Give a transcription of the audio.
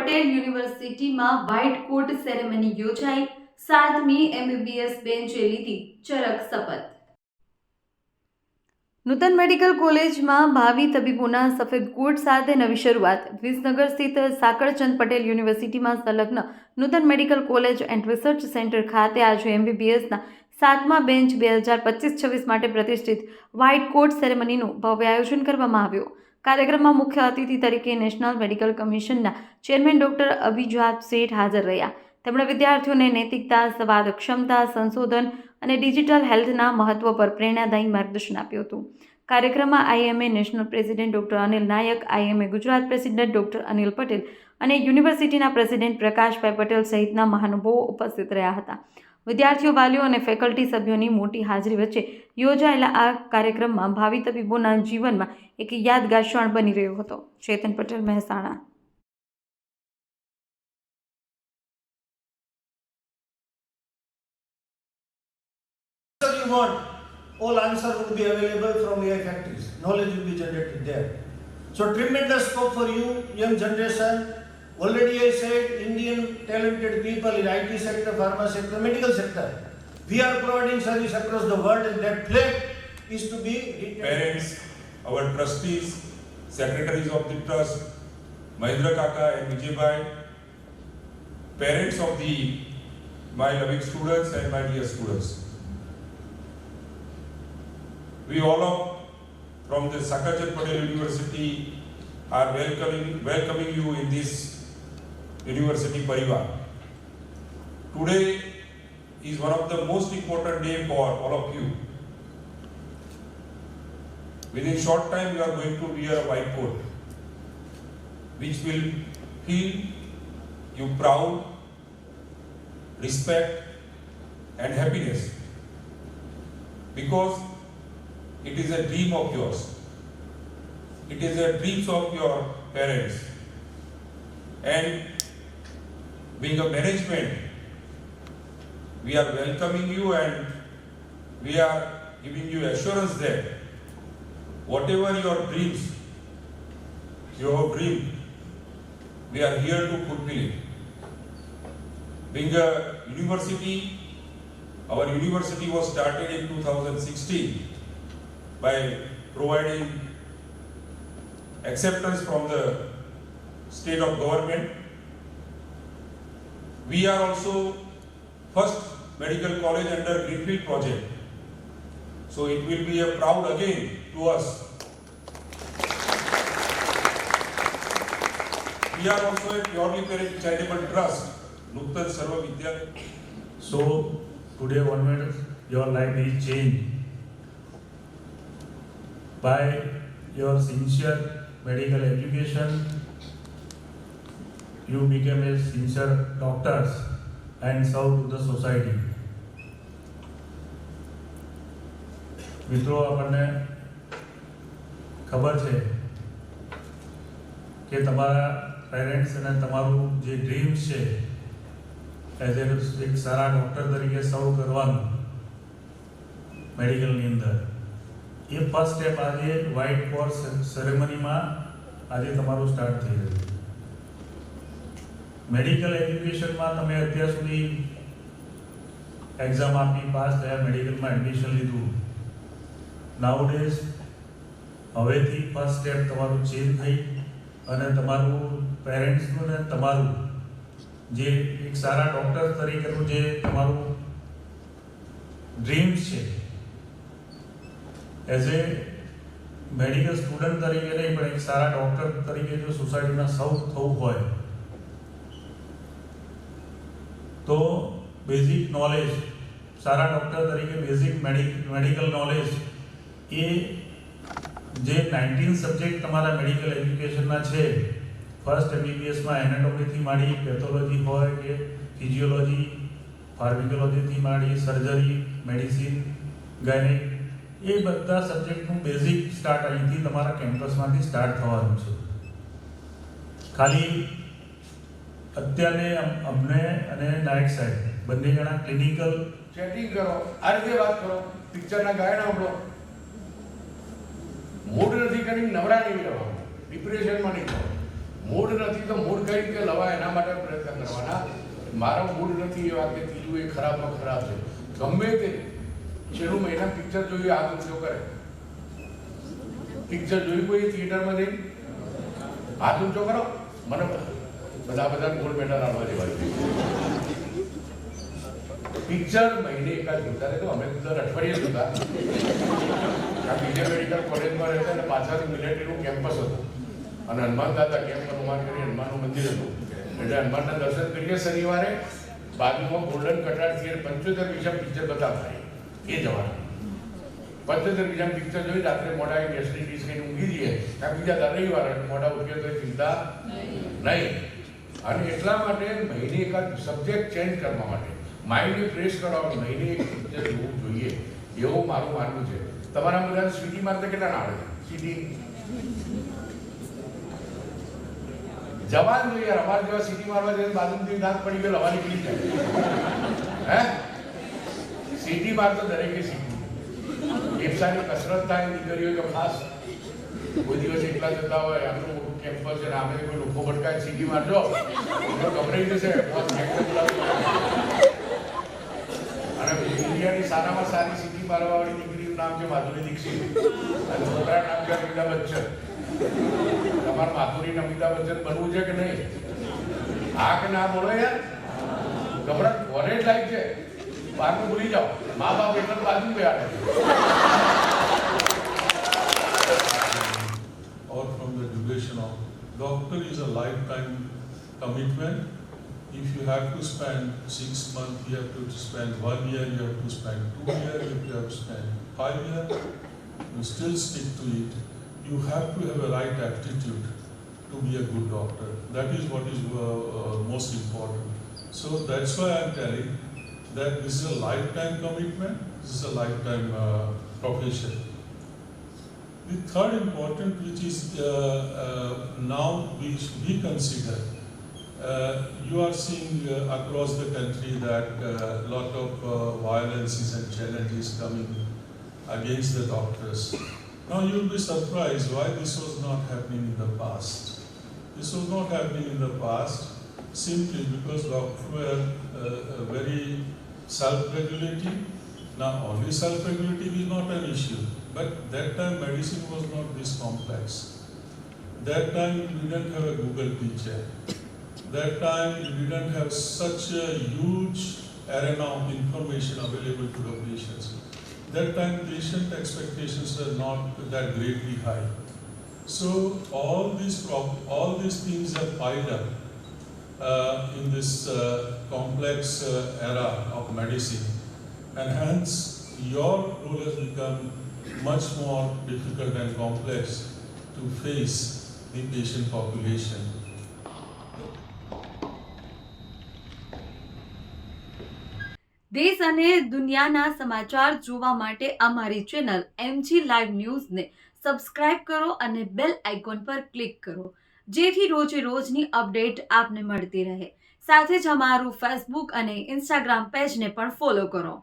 પટેલ યુનિવર્સિટીમાં વ્હાઇટ કોટ સેરેમની યોજાઈ. 7મી MBBS બેન્ચે લીધી ચરક શપથ. નૂતન મેડિકલ કોલેજમાં ભાવિ તબીબોના સફેદ કોટ સાથે નવી શરૂઆત. વિસનગર સ્થિત સાકળચંદ પટેલ યુનિવર્સિટીમાં સંલગ્ન Nutan medical college and research centre ખાતે આજે MBBSના 7મા બેન્ચ 2025-26 માટે પ્રતિષ્ઠિત વ્હાઇટ કોટ સેરેમનીનું ભવ્ય આયોજન કરવામાં આવ્યું. કાર્યક્રમમાં મુખ્ય અતિથિ તરીકે નેશનલ મેડિકલ કમિશનના ચેરમેન ડોક્ટર અભિજાત શેઠ હાજર રહ્યા. તેમણે વિદ્યાર્થીઓને નૈતિકતા, સંવાદ ક્ષમતા, સંશોધન અને ડિજિટલ હેલ્થના મહત્વ પર પ્રેરણાદાયી માર્ગદર્શન આપ્યું હતું. કાર્યક્રમમાં IMA national president doctor Anil Nayak, IMA Gujarat president doctor Anil Patel અને યુનિવર્સિટીના પ્રેસિડેન્ટ પ્રકાશભાઈ પટેલ સહિતના મહાનુભાવો ઉપસ્થિત રહ્યા હતા. વિદ્યાર્થીઓ, વાલીઓ અને ફેકલ્ટી સભ્યોની મોટી હાજરી વચ્ચે યોજાયેલા આ કાર્યક્રમમાં ભાવિ તબીબોના જીવનમાં એક યાદગાર ક્ષણ બની રહ્યો હતો. ચેતન Patel, Mehsana. All answer will be available from AI factories. Knowledge will be generated there. So tremendous scope for you, young generation. Already I said, Indian talented people in IT sector, pharma sector, medical sector. We are providing service across the world, and that flag is to be parents, our trustees, secretaries of the trust, Mahendra Kaka and Vijay Bhai, parents of my loving students and my dear students. We all from the Sakarchand Patel University are welcoming you in this university parivar. Today is one of the most important day for all of you. Within short time you are going to wear a white coat, which will feel you proud, respect and happiness, because it is a dream of yours. It is a dream of your parents. And being a management, we are welcoming you and we are giving you assurance that whatever your dreams, your dream, we are here to fulfill it. Being a university, our university was started in 2016 by providing acceptance from the state of government. We are also first medical college under Greenfield project. So it will be a proud again to us. We are also a purely parent charitable trust, Nuktan Sarva Vidya. So today onwards, your life is changed. By your sincere medical education, you became a sincere doctors and serve to the society. મિત્રો, આપણને ખબર છે કે તમારા parents અને તમારું જે dreams છે એઝ એક સારા ડૉક્ટર તરીકે સર્વ કરવાનું મેડિકલની અંદર, એ ફર્સ્ટ સ્ટેપ આજે વ્હાઇટ કોટ સેરેમનીમાં આજે તમારું સ્ટાર્ટ થઈ રહ્યું છે. મેડિકલ એજ્યુકેશનમાં તમે અત્યાર સુધી એક્ઝામ આપી, પાસ થયા, મેડિકલમાં એડમિશન લીધું. નાઉડેઝ હવેથી ફર્સ્ટ સ્ટેપ તમારું ચેન્જ થઈ અને તમારું પેરેન્ટ્સનું ને તમારું જે એક સારા ડૉક્ટર તરીકેનું જે તમારું ડ્રીમ્સ છે, એઝ એ મેડિકલ સ્ટુડન્ટ તરીકે નહીં પણ એક સારા ડૉક્ટર તરીકે જો સોસાયટીમાં સૌ થવું હોય તો બેઝિક નોલેજ, સારા ડૉક્ટર તરીકે બેઝિક મેડિકલ નોલેજ એ જે 19 સબ્જેક્ટ તમારા મેડિકલ એજ્યુકેશનના છે, ફર્સ્ટ MBBSમાં એનાટોમીથી માંડી, પેથોલોજી હોય કે ફિઝિયોલોજી, ફાર્મિકોલોજીથી માંડી, સર્જરી, મેડિસિન, ગાયનેક, એ બધા સબ્જેક્ટનું બેઝિક સ્ટાર્ટ અહીંથી તમારા કેમ્પસમાંથી સ્ટાર્ટ થવાનું છે. ખાલી અત્યારે અમને અને નાયક સાહેબ બંને જણા ક્લિનિકલ ચેટિંગ કરો, આ રીતે વાત કરો, પિક્ચરના ગાયન સાંભળો, મૂડ નથી કરી નવરા નહીં રહેવાનું, ડિપ્રેશનમાં નહીં થવાનું. મૂડ નથી તો મૂડ કઈ રીતે લવાય એના માટે પ્રયત્ન કરવાના. મારો મૂડ નથી એ વાત કે ત્રીજું એ ખરાબમાં ખરાબ છે. ગમે તે છેલ્લું મહિના પિક્ચર જોયું હાથ ઊંચો કરે. પિક્ચર જોયું કોઈ થિયેટરમાં જઈને હાથ ઊંચો કરો. મને બધા ગોલ્ડ મેડલ આવવા જેવા છે. પિક્ચર મહિને એકાદ જોતા રહે તો અમે દર અઠવાડિયે જોતા. આ બીજે મેડિકલ કોલેજમાં રહેતા અને પાછળથી મિલિટરીનું કેમ્પસ હતું અને હનુમાન દાદા કેમ્પ હનુમાન કરી હનુમાનનું મંદિર હતું એટલે હનુમાનના દર્શન કરીએ શનિવારે. બાજુમાં ગોલ્ડન કટાર થિયેટર 75 પૈસા પિક્ચર બતાવતા એ જવાના. 75 પૈસા પિક્ચર જોઈ રાત્રે મોડા ગેસની ડીશ કઈ ઊંઘી જઈએ ત્યાં બીજા દર રવિવાર મોડા ઉઠીએ તો ચિંતા નહીં. અને એટલા માટે મહિને એકાદ સબ્જેક્ટ ચેન્જ કરવા માટે માઇન્ડને ફ્રેશ કરવા મહિને એક પિક્ચર જોવું જોઈએ એવું મારું માનવું છે. તમારા બધા સીટી મારતા કેટલા ના આવે? સીટી જવાન જોઈએ યાર. અમારે જેવા સીટી મારવા જઈને બાજુથી દાંત પડી ગયો હવા નીકળી જાય. હે સીટી મારતો દરેકે શીખવું. ફેફસાની કસરત થાય દીકરીઓ તો ખાસ. કોઈ દિવસ એકલા જતા હોય આટલું મોટું કેમ્પસ છે આમે કોઈ લોકો ભટકાય સીટી મારજો તો ગભરાઈ જશે. અને ઇન્ડિયાની સારામાં સારી સીટી મારવાવાળી દીકરીનું નામ છે માધુરી દીક્ષિત અને છોકરા નામ છે અમિતાભ બચ્ચન. તમારે માધુરી અમિતાભ બચ્ચન બનવું છે કે નહીં? હા કે ના બોલો યાર. ગભરાટ કોલેજ લાઈફ છે બહારનું ભૂલી જાઓ. મા બાપ એટલે બાજુ બેહાડે. Or from the duration of doctor is a lifetime commitment. If you have to spend 6 months, you have to spend 1 year, you have to spend 2 years, if you have to spend 5 years, you still stick to it. You have to have a right aptitude to be a good doctor. That is what is most important. So that's why I'm telling that this is a lifetime commitment, this is a lifetime profession. The third important, which is now we consider, you are seeing across the country that lot of violences and challenges coming against the doctors. Now you will be surprised why this was not happening in the past. This was not happening in the past simply because doctors were very self-regulating. Now only self-regulating is not an issue, but that time medicine was not this complex. That time you didn't have a Google picture. That time you didn't have such a huge arena of information available to the patients. That time patient expectations were not that greatly high. So all these things are piled up in this complex era of medicine, and hence your role has become much more difficult and complex to face the patient population. દેશ અને દુનિયાના સમાચાર જોવા માટે અમારી channel MG live ન્યૂઝને subscribe કરો અને બેલ આઇકોન પર ક્લિક કરો જેથી રોજે રોજની અપડેટ આપને મળતી રહે. સાથે જ અમારું ફેસબુક અને ઇન્સ્ટાગ્રામ પેજને પણ ફોલો કરો.